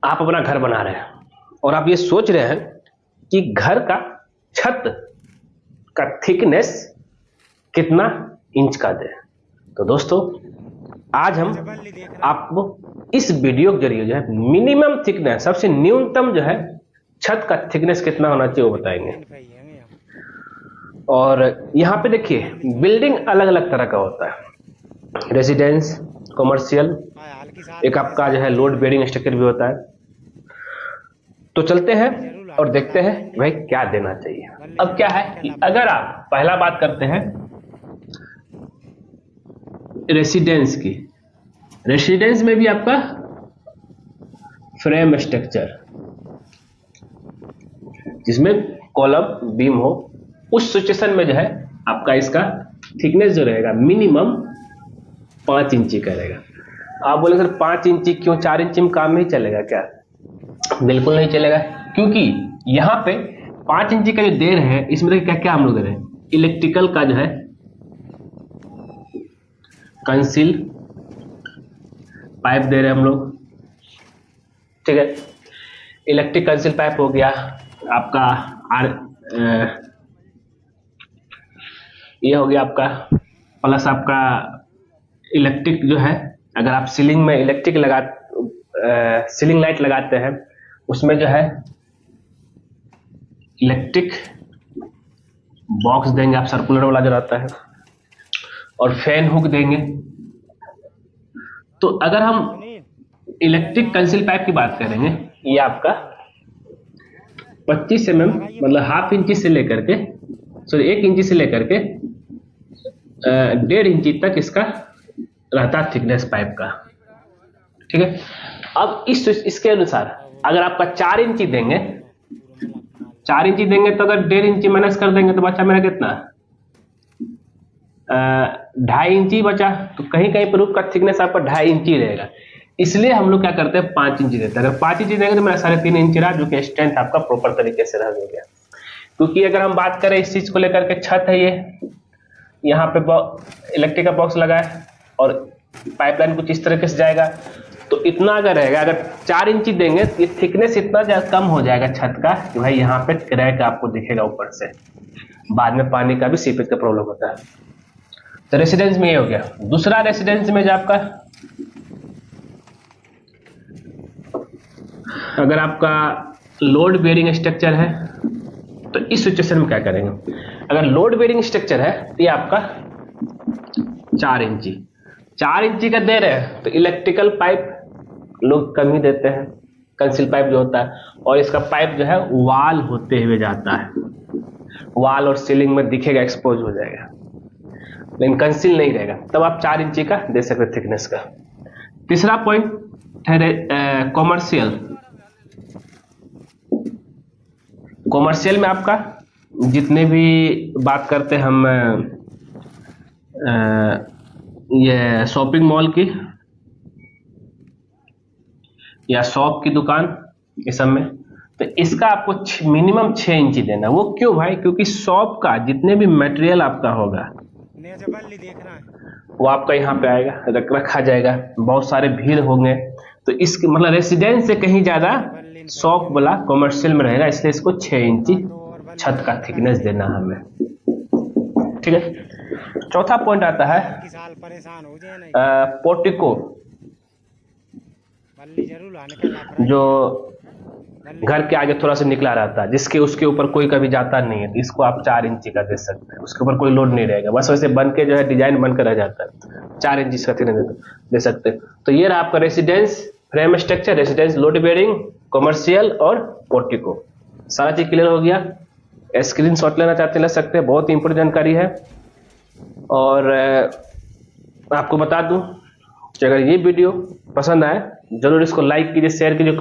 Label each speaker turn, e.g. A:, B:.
A: आप अपना घर बना रहे हैं और आप ये सोच रहे हैं कि घर का छत का थिकनेस कितना इंच का दे। तो दोस्तों आज हम आपको इस वीडियो के जरिए जो है मिनिमम थिकनेस, सबसे न्यूनतम जो है छत का थिकनेस कितना होना चाहिए वो बताएंगे। और यहाँ पे देखिए बिल्डिंग अलग अलग तरह का होता है, रेजिडेंस, कमर्शियल, एक आपका जो है लोड बेयरिंग स्ट्रक्चर भी होता है। तो चलते हैं और देखते हैं भाई क्या देना चाहिए। अब क्या है कि अगर आप पहला बात करते हैं रेसिडेंस की, रेसिडेंस में भी आपका फ्रेम स्ट्रक्चर जिसमें कॉलम बीम हो, उस सिचुएशन में जो है आपका इसका थिकनेस जो रहेगा मिनिमम 5 इंची का रहेगा। आप बोले सर 5 इंची क्यों, 4 इंची में काम नहीं चलेगा क्या? बिल्कुल नहीं चलेगा, क्योंकि यहाँ पे 5 इंची का जो दे रहे हैं इसमें क्या क्या हम लोग दे रहे हैं, इलेक्ट्रिकल का जो है कंसील पाइप दे रहे हैं हम लोग, ठीक है। इलेक्ट्रिक कंसील पाइप हो गया आपका, ये हो गया आपका, प्लस आपका इलेक्ट्रिक जो है, अगर आप सीलिंग में इलेक्ट्रिक सीलिंग लाइट लगाते हैं उसमें जो है इलेक्ट्रिक बॉक्स देंगे आप, सर्कुलर वाला जो रहता है, और फैन हुक देंगे। तो अगर हम इलेक्ट्रिक कंसील पाइप की बात करेंगे, ये आपका 25 mm मतलब हाफ इंची से लेकर के, सॉरी 1 इंची से लेकर के 1.5 इंची तक इसका रहता थिकनेस पाइप का, ठीक है। अब इसके अनुसार अगर आपका 4 इंची देंगे, 4 इंची देंगे तो अगर 1.5 इंची माइनस कर देंगे तो बचा मेरा कितना, 2.5 इंची बचा। तो कहीं कहीं पर रूफ का थिकनेस आपका 2.5 इंची रहेगा, इसलिए हम लोग क्या करते हैं 5 इंची देते हैं। अगर 5 इंची देंगे तो मेरा 3.5 इंची रहा, जो कि स्ट्रेंथ आपका प्रॉपर तरीके से रह गया। क्योंकि अगर हम बात करें इस चीज को लेकर के, छत है ये, यहाँ पे इलेक्ट्रिक का बॉक्स लगा है और पाइपलाइन कुछ इस तरीके से जाएगा, तो इतना अगर रहेगा, अगर 4 इंची देंगे तो ये थिकनेस इतना ज्यादा कम हो जाएगा छत का कि भाई यहाँ पे क्रैक आपको दिखेगा ऊपर से, बाद में पानी का भी सीपेज का प्रॉब्लम होता है। तो रेसिडेंस में ये हो गया। दूसरा रेसिडेंस में जो आपका, अगर आपका लोड बेयरिंग स्ट्रक्चर है तो इस सिचुएशन में क्या करेंगे, अगर लोड बेयरिंग स्ट्रक्चर है तो ये आपका 4 इंची, 4 इंची का दे रहे हैं तो इलेक्ट्रिकल पाइप लोग कम ही देते हैं, कंसील पाइप जो होता है, और इसका पाइप जो है वाल होते हुए जाता है, वाल और सीलिंग में दिखेगा, एक्सपोज हो जाएगा, लेकिन कंसील नहीं रहेगा, तब आप 4 इंची का दे सकते थिकनेस का। तीसरा पॉइंट है कॉमर्शियल। कॉमर्शियल में आपका जितने भी बात करते हैं हम ये शॉपिंग मॉल की या शॉप की दुकान, इस सब में, तो इसका आपको मिनिमम 6 इंची देना। वो क्यों भाई? क्योंकि शॉप का जितने भी मटेरियल आपका होगा वो आपका यहाँ पे आएगा, रखा जाएगा, बहुत सारे भीड़ होंगे, तो इसके मतलब रेसिडेंस से कहीं ज्यादा शॉप वाला कॉमर्शियल में रहेगा, इसलिए इसको 6 इंची छत का थिकनेस देना हमें, ठीक है। चौथा पॉइंट आता है पोर्टिको, जो घर के आगे थोड़ा सा निकला रहता है, जिसके उसके ऊपर कोई कभी जाता नहीं है, तो इसको आप 4 इंची का दे सकते हैं, उसके ऊपर कोई लोड नहीं रहेगा, बस वैसे बन के जो है डिजाइन बनकर रह जाता है, 4 इंची का दे सकते हैं। तो ये रहा आपका residence, frame structure, residence, load bearing, commercial और पोर्टिको। सारा चीज क्लियर हो गया। स्क्रीनशॉट लेना चाहते हैं ले सकते हैं, बहुत इंपोर्टेंट जानकारी है। और आपको बता दूं कि अगर ये वीडियो पसंद आए जरूर इसको लाइक कीजिए, शेयर कीजिए।